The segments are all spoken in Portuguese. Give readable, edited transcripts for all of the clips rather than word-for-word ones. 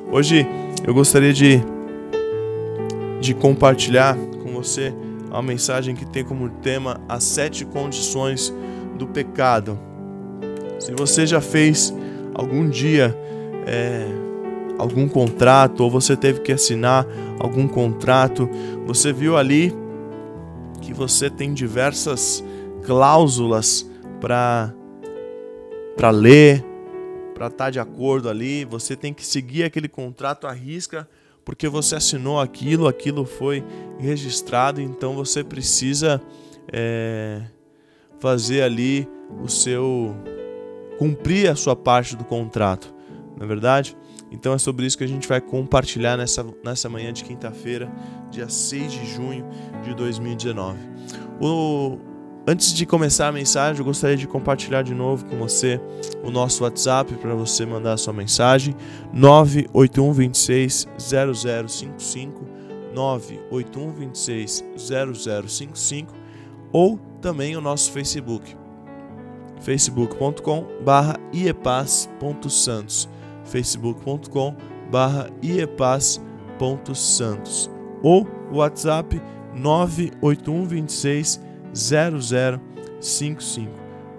Hoje eu gostaria de compartilhar com você uma mensagem que tem como tema as 7 condições do pecado. Se você já fez algum dia algum contrato, ou você teve que assinar algum contrato, você viu ali que você tem diversas cláusulas para ler, para estar de acordo ali. Você tem que seguir aquele contrato à risca, porque você assinou aquilo foi registrado, então você precisa fazer ali cumprir a sua parte do contrato, não é verdade? Então é sobre isso que a gente vai compartilhar nessa manhã de quinta-feira, dia 6 de junho de 2019. Antes de começar a mensagem, eu gostaria de compartilhar de novo com você o nosso WhatsApp para você mandar a sua mensagem, 981260055, 981260055, ou também o nosso Facebook, facebook.com/iepaz.santos, facebook.com/iepaz.santos, ou o WhatsApp 981260055.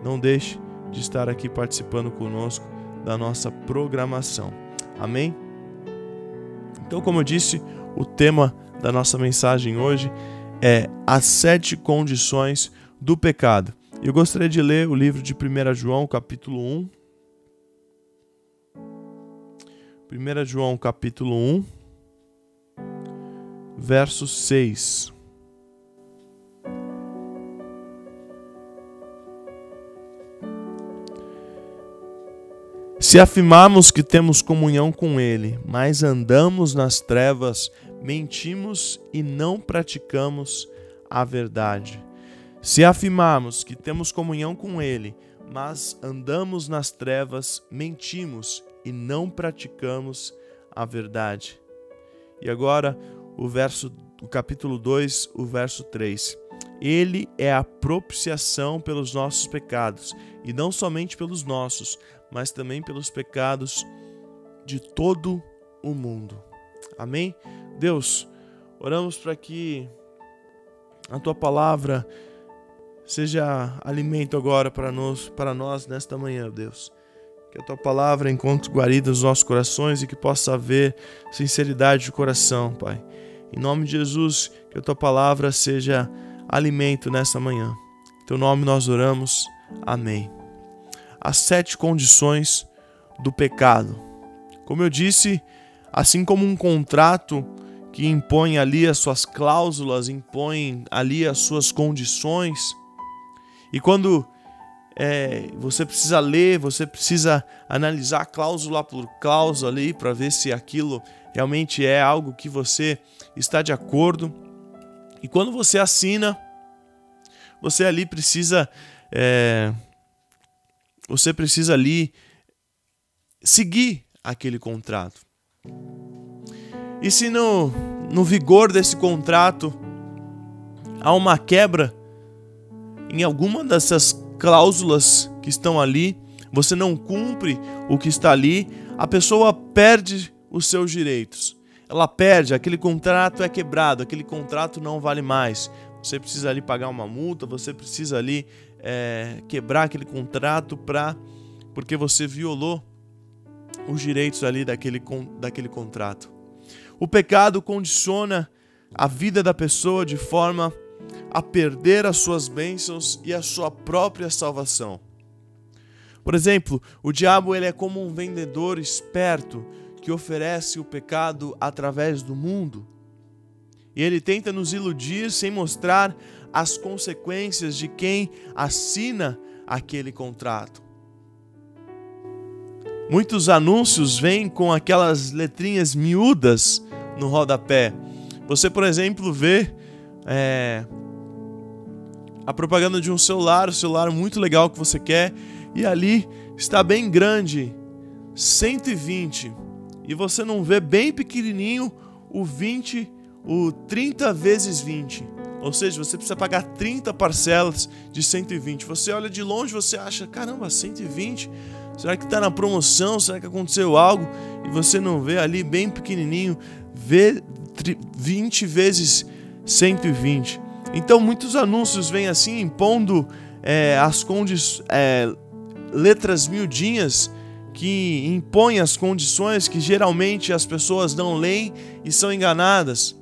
Não deixe de estar aqui participando conosco da nossa programação. Amém? Então, como eu disse, o tema da nossa mensagem hoje é as 7 condições do pecado. Eu gostaria de ler o livro de 1 João, capítulo 1. 1 João, capítulo 1, verso 6. Se afirmarmos que temos comunhão com Ele, mas andamos nas trevas, mentimos e não praticamos a verdade. Se afirmarmos que temos comunhão com Ele, mas andamos nas trevas, mentimos e não praticamos a verdade. E agora o capítulo 2, o verso 3. Ele é a propiciação pelos nossos pecados, e não somente pelos nossos, mas também pelos pecados de todo o mundo. Amém? Deus, oramos para que a Tua palavra seja alimento agora para nós nesta manhã, Deus. Que a Tua palavra encontre guarida nos nossos corações e que possa haver sinceridade de coração, Pai. Em nome de Jesus, que a Tua palavra seja alimento nessa manhã. Em Teu nome nós oramos. Amém. As 7 condições do pecado. Como eu disse, assim como um contrato que impõe ali as suas cláusulas, impõe ali as suas condições, e quando você precisa ler, você precisa analisar cláusula por cláusula ali para ver se aquilo realmente é algo que você está de acordo. E quando você assina, você ali precisa ali seguir aquele contrato. E se no vigor desse contrato há uma quebra em alguma dessas cláusulas que estão ali, você não cumpre o que está ali, a pessoa perde os seus direitos. Ela perde, aquele contrato é quebrado, aquele contrato não vale mais. Você precisa ali pagar uma multa, você precisa ali quebrar aquele contrato porque você violou os direitos ali daquele contrato. O pecado condiciona a vida da pessoa de forma a perder as suas bênçãos e a sua própria salvação. Por exemplo, o diabo ele é como um vendedor esperto que oferece o pecado através do mundo. E ele tenta nos iludir sem mostrar as consequências de quem assina aquele contrato. Muitos anúncios vêm com aquelas letrinhas miúdas no rodapé. Você, por exemplo, vê a propaganda de um celular, muito legal que você quer, e ali está bem grande, 120, e você não vê bem pequenininho o 30 vezes 20, ou seja, você precisa pagar 30 parcelas de 120. Você olha de longe, você acha, caramba, 120? Será que está na promoção? Será que aconteceu algo? e você não vê ali bem pequenininho, vê 20 vezes 120. Então muitos anúncios vêm assim, impondo letras miudinhas que impõem as condições que geralmente as pessoas não leem e são enganadas.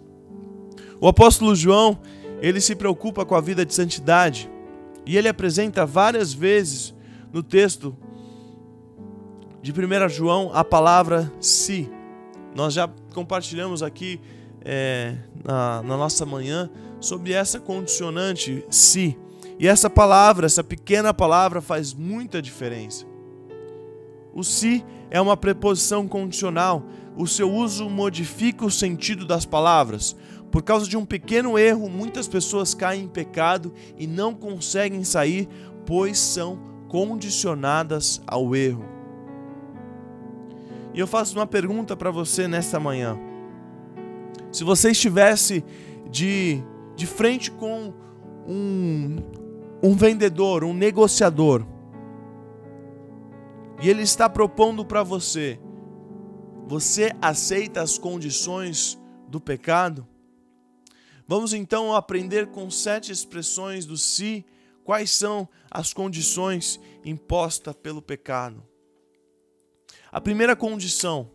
O apóstolo João, ele se preocupa com a vida de santidade e ele apresenta várias vezes no texto de 1 João a palavra se. Nós já compartilhamos aqui na nossa manhã sobre essa condicionante se. E essa palavra, essa pequena palavra faz muita diferença. O se é uma preposição condicional. O seu uso modifica o sentido das palavras. Por causa de um pequeno erro, muitas pessoas caem em pecado e não conseguem sair, pois são condicionadas ao erro. E eu faço uma pergunta para você nesta manhã. Se você estivesse de frente com um vendedor, um negociador, e ele está propondo para você, você aceita as condições do pecado? Vamos então aprender com 7 expressões do se, quais são as condições impostas pelo pecado. A primeira condição,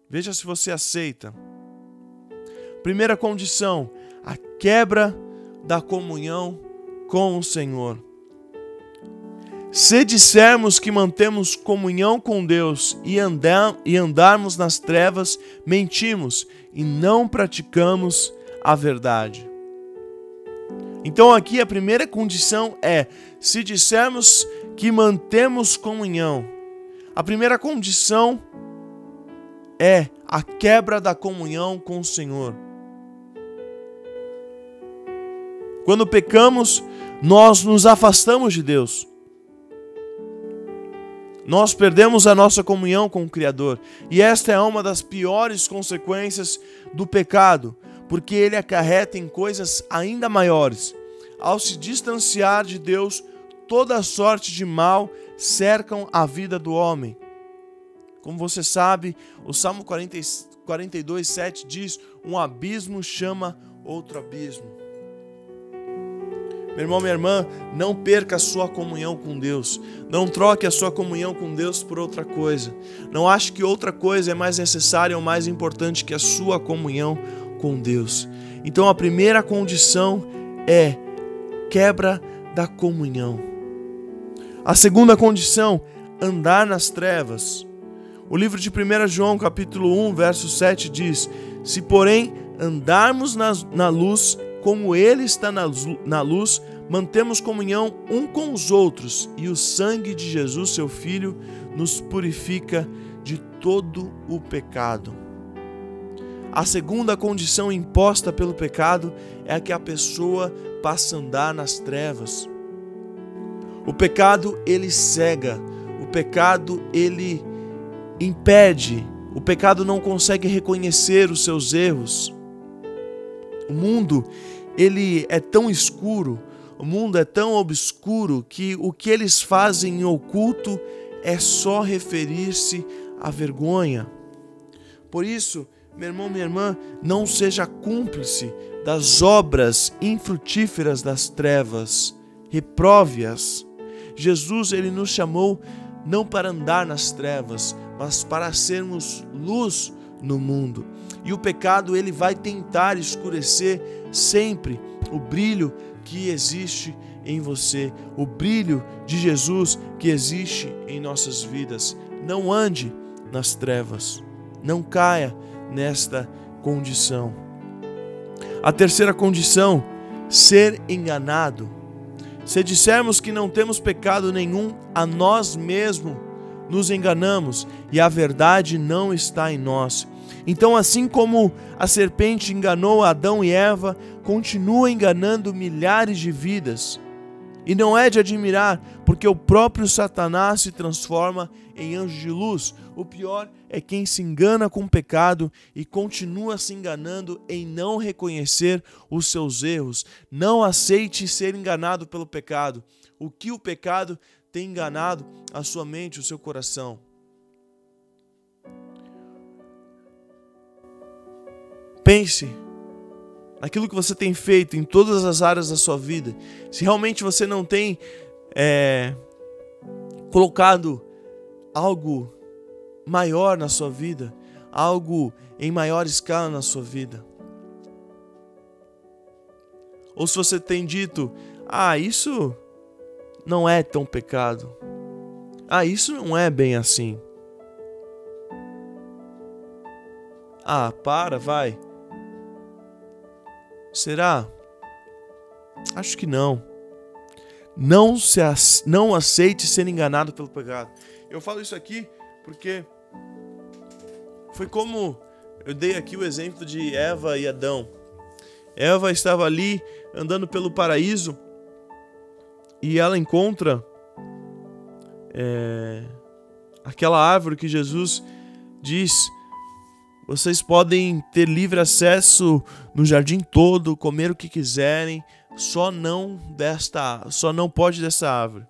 veja se você aceita. Primeira condição, a quebra da comunhão com o Senhor. Se dissermos que mantemos comunhão com Deus e andarmos nas trevas, mentimos e não praticamos a verdade. Então aqui a primeira condição é, se dissermos que mantemos comunhão. A primeira condição é a quebra da comunhão com o Senhor. Quando pecamos, nós nos afastamos de Deus. Nós perdemos a nossa comunhão com o Criador. E esta é uma das piores consequências do pecado, porque ele acarreta em coisas ainda maiores. Ao se distanciar de Deus, toda sorte de mal cercam a vida do homem. Como você sabe, o Salmo 42:7 diz: um abismo chama outro abismo. Meu irmão, minha irmã, não perca a sua comunhão com Deus. Não troque a sua comunhão com Deus por outra coisa. Não ache que outra coisa é mais necessária ou mais importante que a sua comunhão com Deus. Então a primeira condição é quebra da comunhão. A segunda condição, andar nas trevas. O livro de 1 João, capítulo 1, verso 7 diz: se porém andarmos na luz, como ele está na luz, mantemos comunhão um com os outros, e o sangue de Jesus, seu Filho, nos purifica de todo o pecado. A segunda condição imposta pelo pecado é que a pessoa passa a andar nas trevas. O pecado, ele cega. O pecado, ele impede. O pecado não consegue reconhecer os seus erros. O mundo, ele é tão escuro, o mundo é tão obscuro que o que eles fazem em oculto é só referir-se à vergonha. Por isso, meu irmão, minha irmã, não seja cúmplice das obras infrutíferas das trevas. Reprove-as. Jesus, ele nos chamou não para andar nas trevas, mas para sermos luz no mundo. E o pecado, ele vai tentar escurecer sempre o brilho que existe em você, o brilho de Jesus que existe em nossas vidas. Não ande nas trevas, não caia nesta condição. A terceira condição, ser enganado. Se dissermos que não temos pecado nenhum, a nós mesmos nos enganamos e a verdade não está em nós. Então, assim como a serpente enganou Adão e Eva, continua enganando milhares de vidas. E não é de admirar, porque o próprio Satanás se transforma em anjo de luz. O pior é quem se engana com o pecado e continua se enganando em não reconhecer os seus erros. Não aceite ser enganado pelo pecado. O que o pecado tem enganado a sua mente, o seu coração? Pense naquilo que você tem feito em todas as áreas da sua vida. Se realmente você não tem colocado algo maior na sua vida, algo em maior escala na sua vida. Ou se você tem dito, isso não é tão pecado. Isso não é bem assim. Vai. Será? Acho que não. Não aceite ser enganado pelo pecado. Eu falo isso aqui porque foi como eu dei aqui o exemplo de Eva e Adão. Eva estava ali andando pelo paraíso e ela encontra aquela árvore que Jesus diz: vocês podem ter livre acesso no jardim todo, comer o que quiserem, só não pode dessa árvore.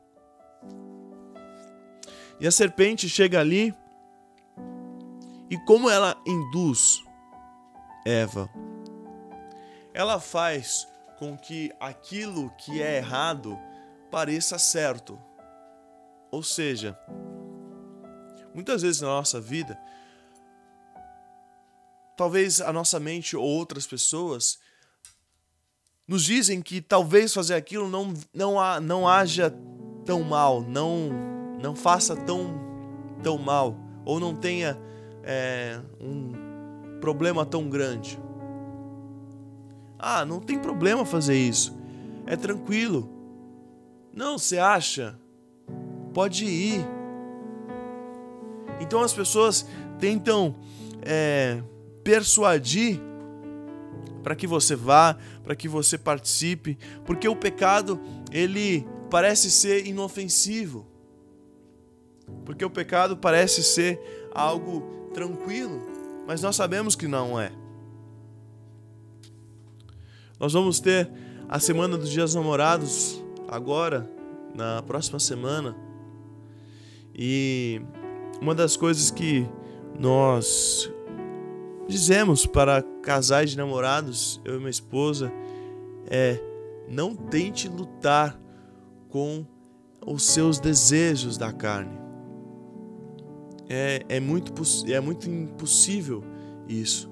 E a serpente chega ali e como ela induz Eva? Ela faz com que aquilo que é errado pareça certo. Ou seja, muitas vezes na nossa vida, talvez a nossa mente ou outras pessoas nos dizem que talvez fazer aquilo não haja tão mal, não faça tão mal, ou não tenha um problema tão grande. Não tem problema fazer isso, é tranquilo. Não, você acha? Pode ir. Então as pessoas tentam persuadir para que você vá, para que você participe, porque o pecado, ele parece ser inofensivo, porque o pecado parece ser algo tranquilo, mas nós sabemos que não é. Nós vamos ter a Semana dos Dias Namorados agora, na próxima semana, e uma das coisas que nós dizemos para casais de namorados, eu e minha esposa, é: não tente lutar com os seus desejos da carne. É muito impossível isso.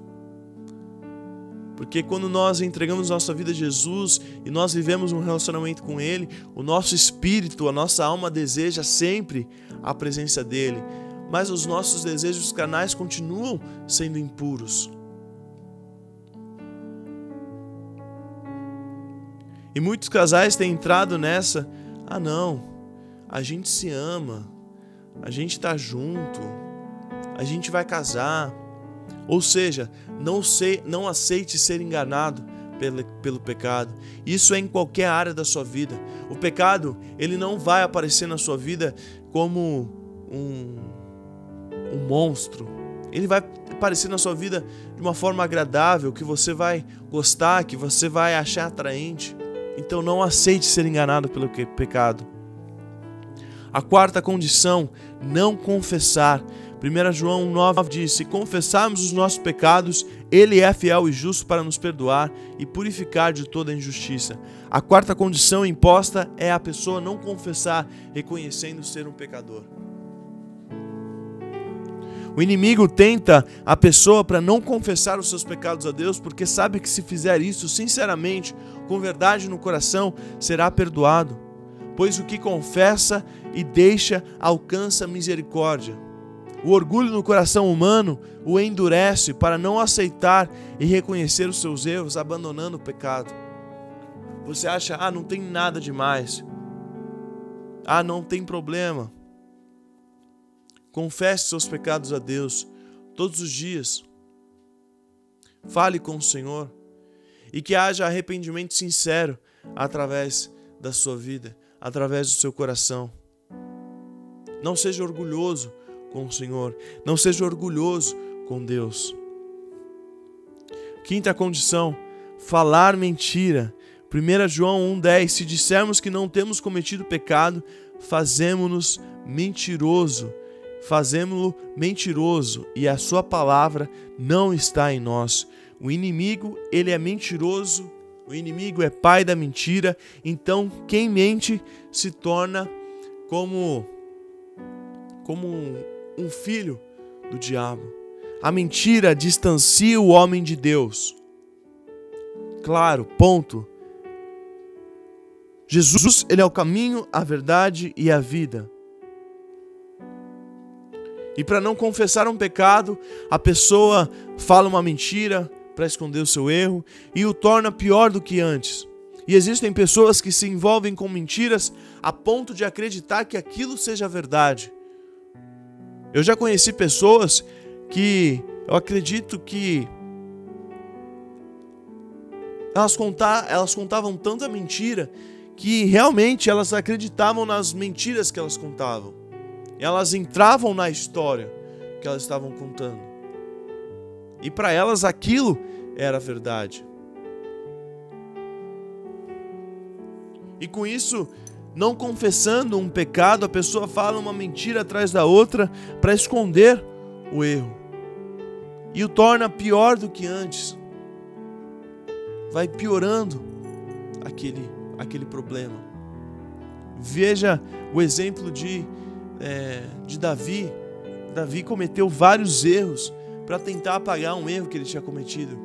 Porque quando nós entregamos nossa vida a Jesus e nós vivemos um relacionamento com Ele, o nosso espírito, a nossa alma deseja sempre a presença dEle. Mas os nossos desejos carnais continuam sendo impuros. E muitos casais têm entrado nessa: não, a gente se ama, a gente está junto, a gente vai casar. Ou seja, não aceite ser enganado pelo pecado. Isso é em qualquer área da sua vida. O pecado, ele não vai aparecer na sua vida como um monstro. Ele vai aparecer na sua vida de uma forma agradável, que você vai gostar, que você vai achar atraente. Então não aceite ser enganado pelo pecado. A quarta condição: não confessar. 1 João 9 diz: se confessarmos os nossos pecados, Ele é fiel e justo para nos perdoar e purificar de toda injustiça. A quarta condição imposta é a pessoa não confessar, reconhecendo ser um pecador. O inimigo tenta a pessoa para não confessar os seus pecados a Deus, porque sabe que se fizer isso sinceramente, com verdade no coração, será perdoado. Pois o que confessa e deixa alcança misericórdia. O orgulho no coração humano o endurece para não aceitar e reconhecer os seus erros, abandonando o pecado. Você acha: não tem nada demais. Não tem problema. Confesse seus pecados a Deus todos os dias. Fale com o Senhor. E que haja arrependimento sincero através da sua vida, através do seu coração. Não seja orgulhoso com o Senhor. Não seja orgulhoso com Deus. Quinta condição: falar mentira. 1 João 1,10: se dissermos que não temos cometido pecado, fazemo-lo mentiroso e a sua palavra não está em nós. O inimigo, ele é mentiroso, o inimigo é pai da mentira, então quem mente se torna como um filho do diabo. A mentira distancia o homem de Deus. Claro, ponto. Jesus, ele é o caminho, a verdade e a vida. E para não confessar um pecado, a pessoa fala uma mentira para esconder o seu erro e o torna pior do que antes. E existem pessoas que se envolvem com mentiras a ponto de acreditar que aquilo seja verdade. Eu já conheci pessoas que eu acredito que elas contavam tanta mentira que realmente elas acreditavam nas mentiras que elas contavam. Elas entravam na história que elas estavam contando. E para elas aquilo era verdade. E com isso, não confessando um pecado, a pessoa fala uma mentira atrás da outra para esconder o erro. E o torna pior do que antes. Vai piorando aquele problema. Veja o exemplo de Davi. Davi cometeu vários erros para tentar apagar um erro que ele tinha cometido.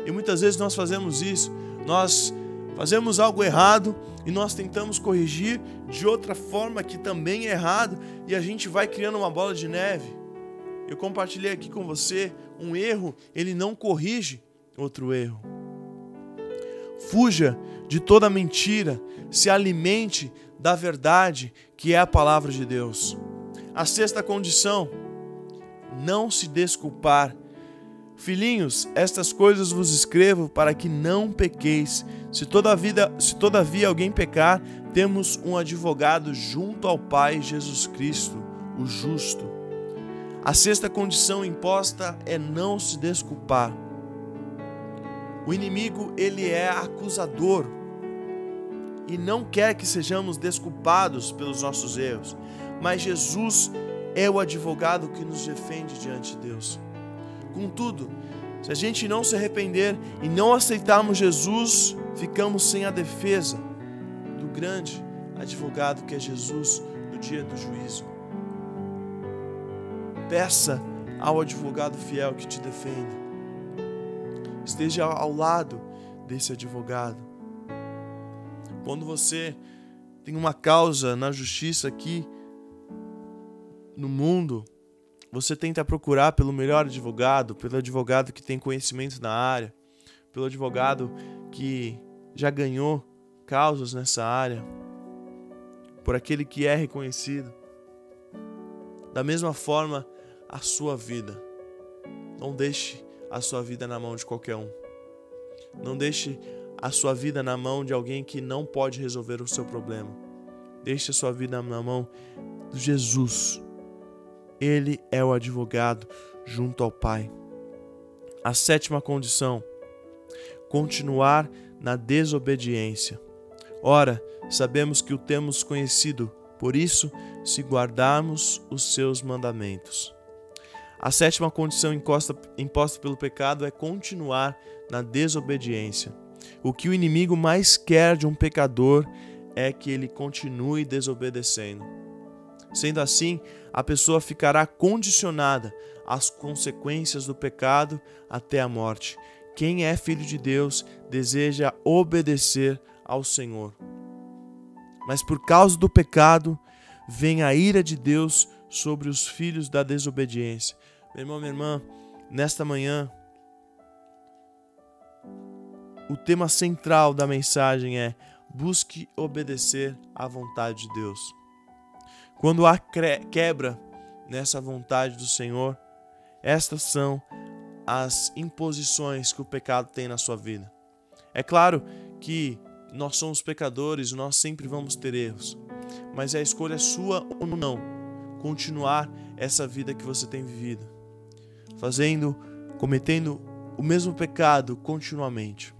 E muitas vezes nós fazemos isso. Nós fazemos algo errado e nós tentamos corrigir de outra forma que também é errado e a gente vai criando uma bola de neve. Eu compartilhei aqui com você, um erro, ele não corrige outro erro. Fuja de toda mentira, se alimente da verdade que é a palavra de Deus. A sexta condição, não se desculpar. Filhinhos, estas coisas vos escrevo para que não pequeis. Se todavia alguém pecar, temos um advogado junto ao Pai, Jesus Cristo, o justo. A sexta condição imposta é não se desculpar. O inimigo, ele é acusador e não quer que sejamos desculpados pelos nossos erros, mas Jesus é o advogado que nos defende diante de Deus. Contudo, se a gente não se arrepender e não aceitarmos Jesus, ficamos sem a defesa do grande advogado que é Jesus no dia do juízo. Peça ao advogado fiel que te defenda. Esteja ao lado desse advogado. Quando você tem uma causa na justiça aqui no mundo, você tenta procurar pelo melhor advogado, pelo advogado que tem conhecimento na área, pelo advogado que já ganhou causas nessa área, por aquele que é reconhecido. Da mesma forma, a sua vida. Não deixe a sua vida na mão de qualquer um. Não deixe a sua vida na mão de alguém que não pode resolver o seu problema. Deixe a sua vida na mão de Jesus. Ele é o advogado junto ao Pai. A sétima condição, continuar na desobediência. Ora, sabemos que o temos conhecido, por isso, se guardarmos os seus mandamentos. A sétima condição imposta pelo pecado é continuar na desobediência. O que o inimigo mais quer de um pecador é que ele continue desobedecendo. Sendo assim, a pessoa ficará condicionada às consequências do pecado até a morte. Quem é filho de Deus deseja obedecer ao Senhor. Mas por causa do pecado, vem a ira de Deus sobre os filhos da desobediência. Meu irmão, minha irmã, nesta manhã, o tema central da mensagem é: busque obedecer à vontade de Deus. Quando há quebra nessa vontade do Senhor, estas são as imposições que o pecado tem na sua vida. É claro que nós somos pecadores, nós sempre vamos ter erros, mas é a escolha sua ou não continuar essa vida que você tem vivido, cometendo o mesmo pecado continuamente.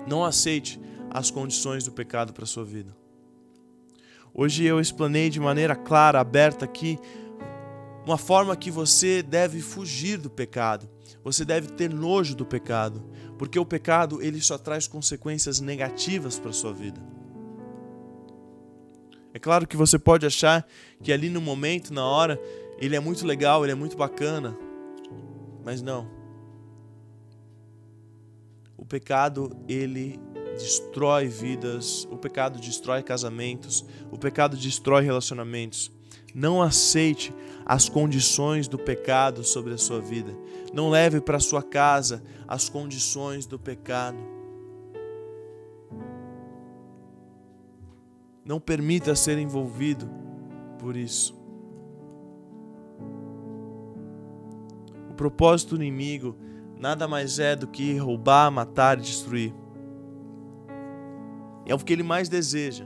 Não aceite as condições do pecado para a sua vida. Hoje eu explanei de maneira clara, aberta aqui, uma forma que você deve fugir do pecado. Você deve ter nojo do pecado, porque o pecado ele só traz consequências negativas para a sua vida. É claro que você pode achar que ali no momento, na hora, ele é muito legal, ele é muito bacana, mas não. O pecado, ele destrói vidas, o pecado destrói casamentos, o pecado destrói relacionamentos. Não aceite as condições do pecado sobre a sua vida. Não leve para sua casa as condições do pecado. Não permita ser envolvido por isso. O propósito do inimigo nada mais é do que roubar, matar e destruir. É o que ele mais deseja.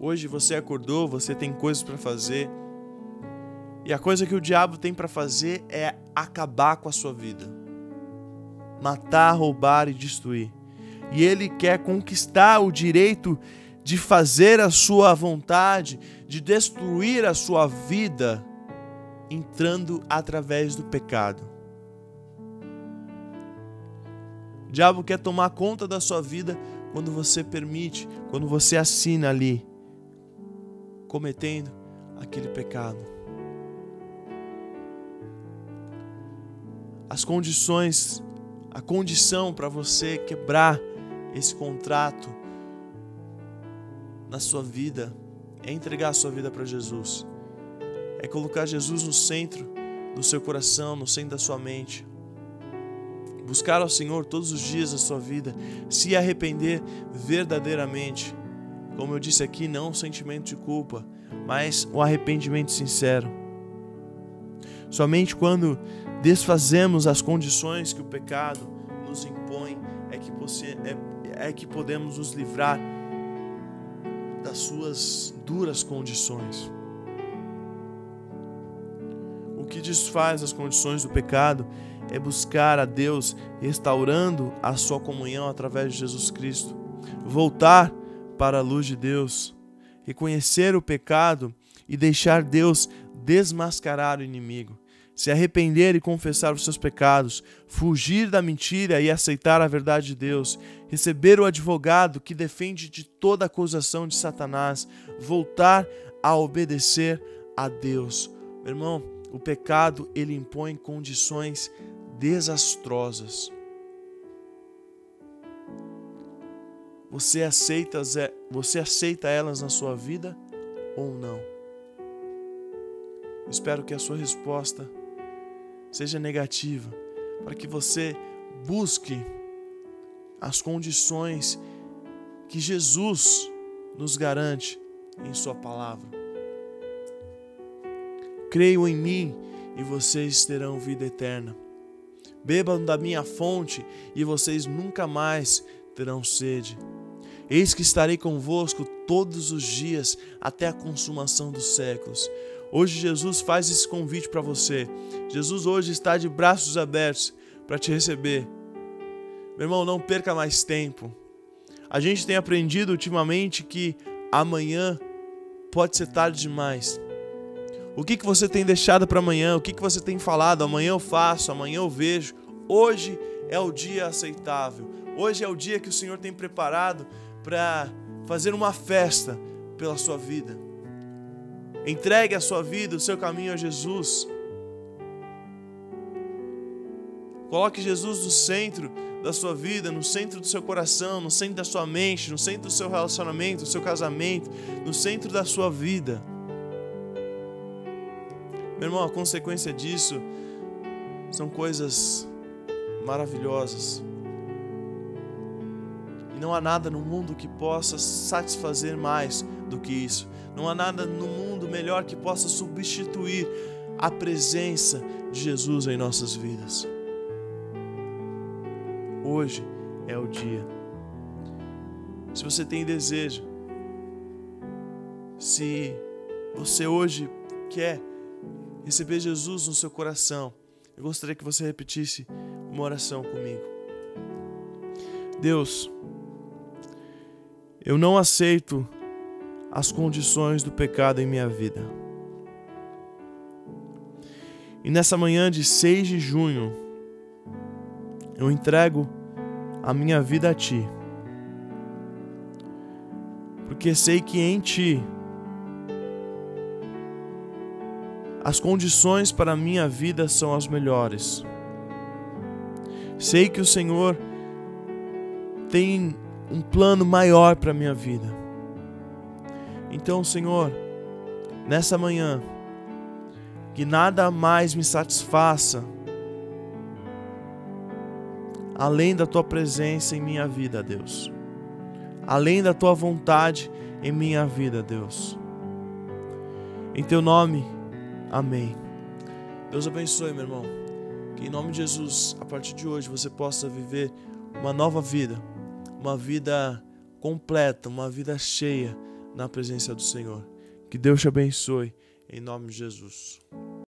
Hoje você acordou, você tem coisas para fazer. E a coisa que o diabo tem para fazer é acabar com a sua vida. Matar, roubar e destruir. E ele quer conquistar o direito de fazer a sua vontade, de destruir a sua vida, entrando através do pecado. O diabo quer tomar conta da sua vida quando você permite, quando você assina ali, cometendo aquele pecado. As condições, a condição para você quebrar esse contrato na sua vida é entregar a sua vida para Jesus. É colocar Jesus no centro do seu coração, no centro da sua mente. Buscar ao Senhor todos os dias da sua vida, se arrepender verdadeiramente. Como eu disse aqui, não um sentimento de culpa, mas um arrependimento sincero. Somente quando desfazemos as condições que o pecado nos impõe é que podemos nos livrar das suas duras condições. O que desfaz as condições do pecado é buscar a Deus, restaurando a sua comunhão através de Jesus Cristo. Voltar para a luz de Deus, reconhecer o pecado e deixar Deus desmascarar o inimigo. Se arrepender e confessar os seus pecados, fugir da mentira e aceitar a verdade de Deus, receber o advogado que defende de toda acusação de Satanás, voltar a obedecer a Deus. Meu irmão, o pecado ele impõe condições desastrosas. Você aceita elas na sua vida ou não? Espero que a sua resposta seja negativa, para que você busque as condições que Jesus nos garante em sua palavra. Creiam em mim e vocês terão vida eterna. Bebam da minha fonte e vocês nunca mais terão sede. Eis que estarei convosco todos os dias até a consumação dos séculos. Hoje Jesus faz esse convite para você. Jesus hoje está de braços abertos para te receber. Meu irmão, não perca mais tempo. A gente tem aprendido ultimamente que amanhã pode ser tarde demais. O que você tem deixado para amanhã? O que você tem falado? Amanhã eu faço, amanhã eu vejo. Hoje é o dia aceitável. Hoje é o dia que o Senhor tem preparado para fazer uma festa pela sua vida. Entregue a sua vida, o seu caminho a Jesus. Coloque Jesus no centro da sua vida, no centro do seu coração, no centro da sua mente, no centro do seu relacionamento, do seu casamento, no centro da sua vida. Meu irmão, a consequência disso são coisas maravilhosas. E não há nada no mundo que possa satisfazer mais do que isso. Não há nada no mundo melhor que possa substituir a presença de Jesus em nossas vidas. Hoje é o dia. Se você tem desejo, se você hoje quer receber Jesus no seu coração, eu gostaria que você repetisse uma oração comigo. Deus, eu não aceito as condições do pecado em minha vida. E nessa manhã de 6 de junho, eu entrego a minha vida a Ti. Porque sei que em Ti as condições para a minha vida são as melhores. Sei que o Senhor tem um plano maior para a minha vida. Então, Senhor, nessa manhã, que nada mais me satisfaça além da Tua presença em minha vida, Deus. Além da Tua vontade em minha vida, Deus. Em Teu nome, amém. Deus abençoe, meu irmão. Que em nome de Jesus, a partir de hoje, você possa viver uma nova vida. Uma vida completa, uma vida cheia na presença do Senhor. Que Deus te abençoe, em nome de Jesus.